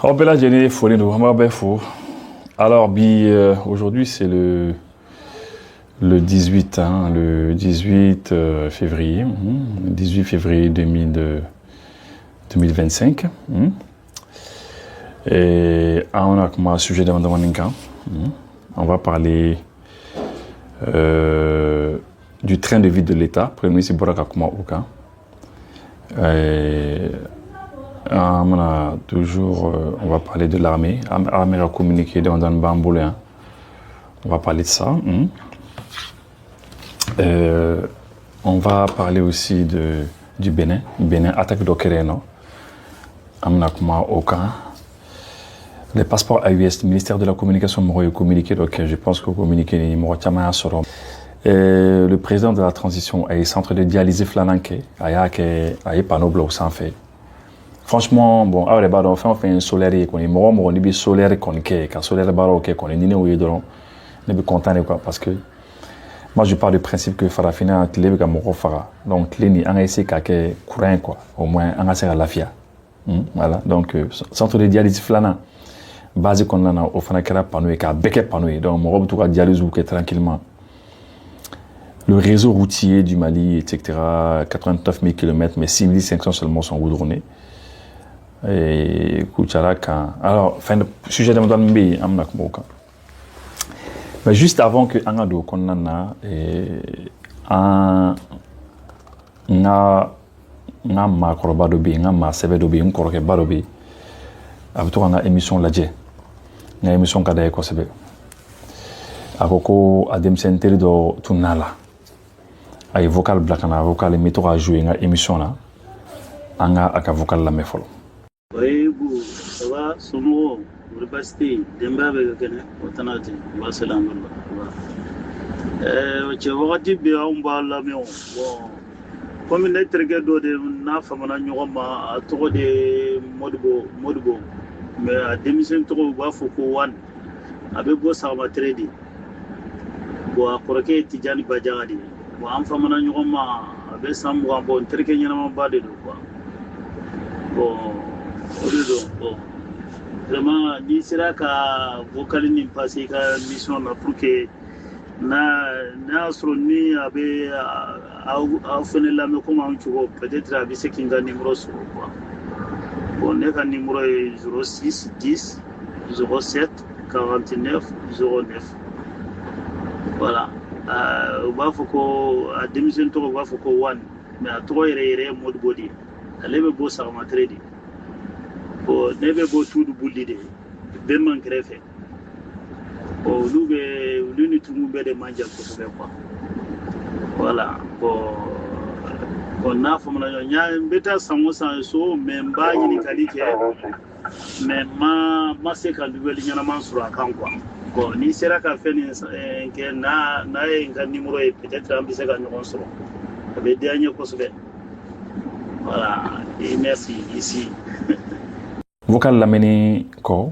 Oh, bella Jenny, folie nous, faux. Alors, aujourd'hui, c'est le 18, le 18 février, 18 février 2025. Et on a comme sujet de on va parler du train de vie de l'État. Premier ministre Boraka Kuma Oka. On a toujours, on va parler de l'armée. L'armée a communiqué dans un bamboulé. On va parler de ça. On va parler aussi du Bénin. Bénin attaque d'Okereno. On a Kuma Oka. Les passeports AUS, le ministère de la Communication m'a communiqué, donc je pense que communiqué le président de la transition a un centre de dialyse flananké, a un panneau blanc sans fait. Franchement, bon, on fait un solaire, qu'on est mort, on est solaire qu'on est, quand solaire baroque, qu'on est dîné ou yedron, on est content quoi, parce que moi je pars du principe que Farafina a clé comme Fara, donc clé ni un essai qu'à courant quoi, au moins un essai à la FIA. Voilà, donc centre de dialyse flanant. Basé qu'on a au Fanakera panoué, qu'à Beke panoué, donc mon tout cas dialyse ou tranquillement. Le réseau routier du Mali, etc., 89 000 km, mais 6 500 seulement sont goudronnés. Et Kouchalaka. Alors, fin de sujet de mon donné, mais juste avant que Angado qu'on en a, nga makoro badobi, nga ma sebe dobi, nga koroke badobi. Avec toi, on a émission Ladje. On a émission Kadaye Kosebe. Akoko Adem Senteri do Tunala. Ay vocal black na vocal mito a jouer nga émission là. Anga aka vocal la mefolo. Oui, ça va, Somo, Université, Dembabe Gane, Otanati, Barcelone. Tu vois, tu bien on va la maison. Bon, comme il est très gado de Nafamana Nyoma, à trop de Modbo. Mais à démission trop bas Foucault One avec beau Sama Tredi. Bon, à Koroke Tijani Bajadi. Bon, en famana Nyoma, avec Sambo, bon, très kenyan bade quoi. Bon, bon. Vraiment, ni sera qu'à vocaline passé qu'à mission pour que na astronomie avait à faire la même comme peut-être à ce qu'il y a un numéro sur quoi. Bon, le numéro est 06 10 07 49 09. Voilà. On va faire à démission on va faire one, mais à 3 heures mode body. Elle est beau ça m'a traité. Bon, never go to the bully day. Ben man greffe. Bon, nous tout le monde de manger pour quoi. Voilà. Bon. On a fait un bêta samosa so même pas une qualité mais ma c'est quand vous voulez une main sur la camp quoi bon ni sera qu'à faire que na un numéro et peut-être un peu c'est quand nous serons avec dernier course voilà et merci ici vocal l'amener quoi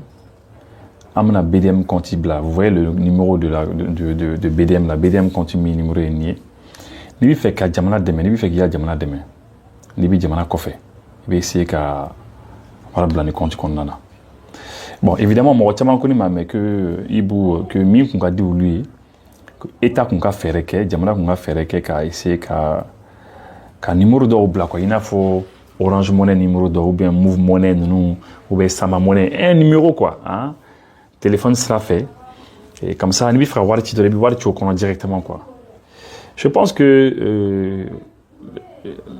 amena BDM Contibla vous voyez le numéro de BDM la BDM Contimi numéro est nié. Ni fait qu'à Jamana demain, ni fait qu'il y a Jamana demain. Ni bi Jamana Kofé. Il va essayer qu'à voilà blaner compte qu'on en a. Bon, évidemment, moi, je connais mais que Ibu, que mi qu'on a dit lui, que État qu'on a fait que Jamana qu'on a fait qu'à essayer qu'à numéro d'or blanc quoi. Il faut Orange Money numéro d'or ou bien Move Money nous ou bien Sama Money un numéro quoi. Hein? Téléphone sera fait et comme ça, ni fera voir tu dois voir tu au directement quoi. Je pense que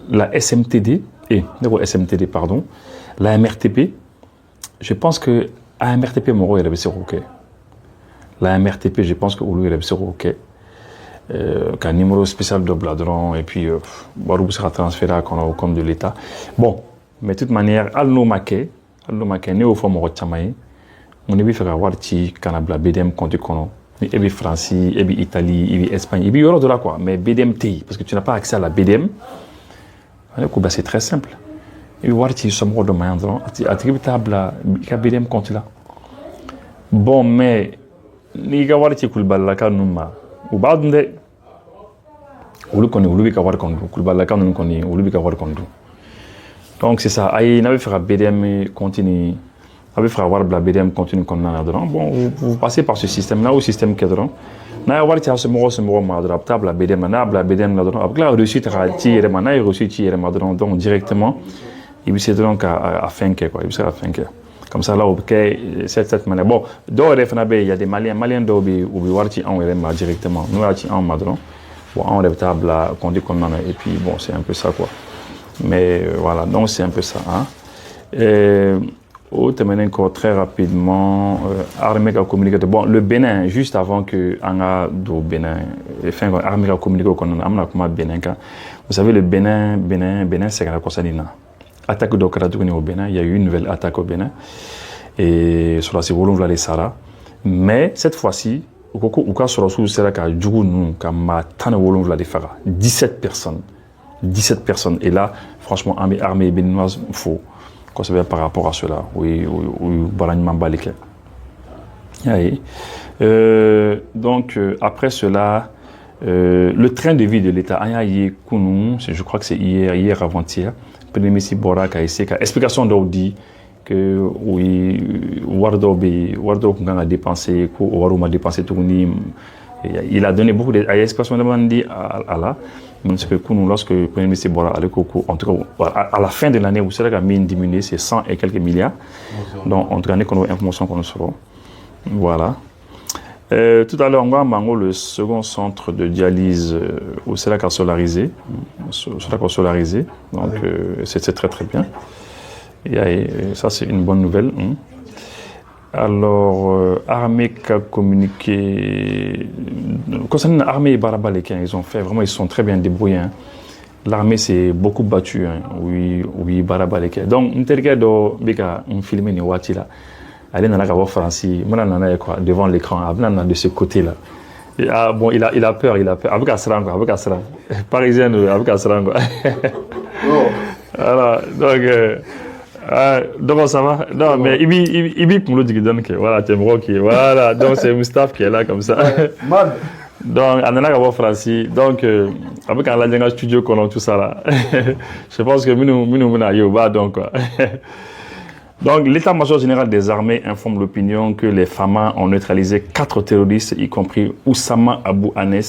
la SMTD, la MRTP, je pense que la MRTP, mon rôle est OK. La MRTP, je pense que au lieu de OK. Qu'un numéro spécial de Bladron, et puis, Barou sera transféré à compte de l'État. Bon, mais de toute manière, Alno Maké, Néo Fomo Chamaï, on est bien fait avoir Ti, Canabla, BDM, Conti Kono. Et puis France, et puis Italie, et puis Espagne, et puis Europe de là quoi, mais BDMT, parce que tu n'as pas accès à la BDM, c'est très simple. Et puis voir si sommes de main, attributable à BDM compte là. Bon, mais ni ga voir si kulbal la kanuma, ou badnde, ou le connaît, ou le voir kondu, kulbal la kanum connaît, ou le voir kondu. Donc c'est ça, aïe, n'avait fait BDM continue. avec avoir la BDM continue qu'on a dedans. Bon, vous passez par ce système-là ou système qui est dedans. N'a avoir tia ce mot madra la BDM na la BDM là dedans. Après la réussite à tirer mana et réussite tirer madra donc directement il s'est donc à fin quoi, il s'est à fin comme ça là OK cette manière. Bon, dans les FNAB il y a des Maliens d'obi ou warti en RMA directement. Nous warti en madron. Bon, on est table qu'on dit qu'on en a et puis bon, c'est un peu ça quoi. Mais voilà, donc c'est un peu ça hein. Encore très rapidement, armée a communiqué. Bon, le Bénin, juste avant que Anga do Bénin, enfin, armée a communiqué qu'on a amené Bénin. Vous savez, le Bénin, c'est la Kosanina. Attaque d'Okradouini au Bénin, il y a eu une nouvelle attaque au Bénin. Et sur la Sivolon, les Sara. Mais cette fois-ci, au cas sur la sous c'est là qu'à Djounou, qu'à Matane Wolon, la Fara. 17 personnes. 17 personnes. Et là, franchement, armée béninoise, faut. Par rapport à cela, oui, donc après cela, le train de vie de l'État, je crois que c'est hier avant-hier, Premier ministre Borak a essayé, explication d'Audi que oui, Wardo a dépensé, Wardo a dépensé tout, il a donné beaucoup d'explications à la. Parce que lorsque le Premier ministre Bora allait en tout cas, à la fin de l'année, vous savez que la mine diminuée, c'est 100 et quelques milliards. Donc, en tout cas, on a une information qu'on sera. Voilà. Tout à l'heure, on va le second centre de dialyse au Sélac a solarisé. Donc, c'est très très bien. Et ça, c'est une bonne nouvelle. Alors, armée qui a communiqué. Concernant l'armée et Barabalekien, ils ont fait vraiment, ils sont très bien débrouillés. Hein. L'armée s'est beaucoup battue. Hein. Oui, Barabalekien. Donc, une telle un film ni wati là. Elle est dans la France, devant l'écran, de ce côté-là. Ah, bon, il a peur. Avec Asran. Parisien, avec Asran. Voilà, donc ça va. Non, mais il vit pour l'autre qui donne que voilà, tu es qui voilà. Donc c'est Moustapha qui est là comme ça. Donc on a la Francis. Donc avec un studio qu'on a tout ça là. Je pense que nous yoba donc quoi. Donc l'état-major général des armées informe l'opinion que les FAMA ont neutralisé 4 terroristes, y compris Oussama Abou Anes,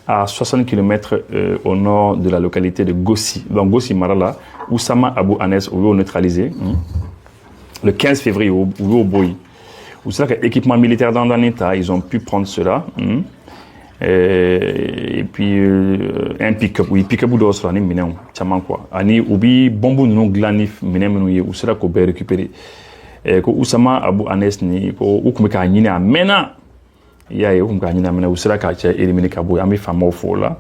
à 60 km au nord de la localité de Gossi. Donc Gossi Marala, Oussama Abou Anes au neutralisé le 15 février au Boyi. Vous savez que l'équipement militaire dans un état, ils ont pu prendre cela. Et puis un pick-up, oui, pick-up ou d'autres, ani minam, tchaman quoi. Ani ubi bombu nous glanif minam nous ou cela qu'on peut récupérer. Ko Oussama Abou Anes ni ko ukumeka nyina amena. Ya ye ukumeka nyina amena ou cela ka éliminer Kabo ami famo fo là.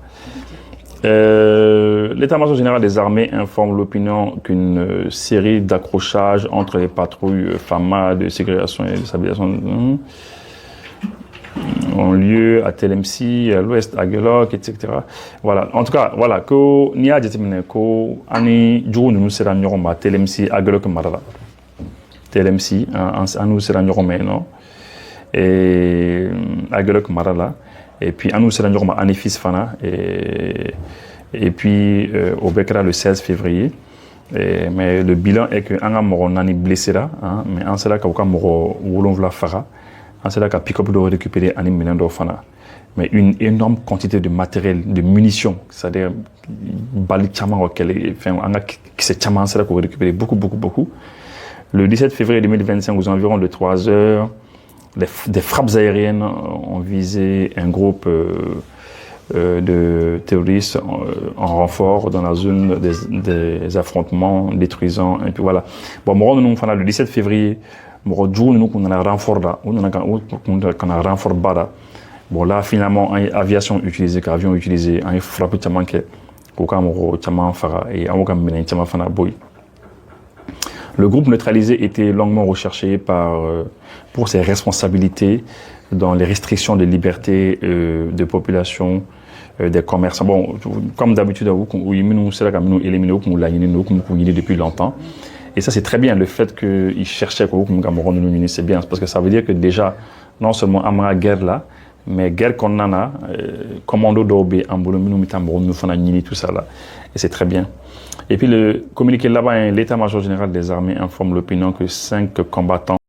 L'état-major général des armées informe l'opinion qu'une série d'accrochages entre les patrouilles FAMA de ségrégation et de stabilisation ont lieu à Telemsi, à l'ouest, à Gelok, etc. Voilà. En tout cas, voilà. Que n'y a déterminé que ani jour nous sera à Telemsi, à Gelok Marala. Telemsi, nous sera non. Et à Gelok Marala. Et puis nous sera à Anifis Fana. Et puis au Bekra le 16 février. Mais le bilan est que Anga Moro Nani blessé là, mais en cela qu'Auka Moro Wolonvla Fara. C'est là qu'à pick-up de récupérer un million fana. Mais une énorme quantité de matériel, de munitions, c'est-à-dire balles qui s'est chaman, c'est là qu'on récupérer beaucoup. Le 17 février 2025, aux environs de 3 heures, des frappes aériennes ont visé un groupe de terroristes en renfort dans la zone des affrontements, détruisant, et puis voilà. Bon, le 17 février, nous on a un renfort là, on a un renfort bas. Bon là finalement aviation utilisée, avion utilisé, un frappé tellement que et le groupe neutralisé était longuement recherché pour ses responsabilités dans les restrictions de liberté de population, des commerçants. Bon, comme d'habitude, nous depuis longtemps. Et ça, c'est très bien, le fait qu'ils cherchaient c'est bien, parce que ça veut dire que déjà, non seulement Amara guerre là, mais guerre qu'on en a, commando d'Obé, en Bolomino, Mitambo, Fananini, tout ça là, et c'est très bien. Et puis le communiqué là-bas, l'état-major général des armées informe l'opinion que 5 combattants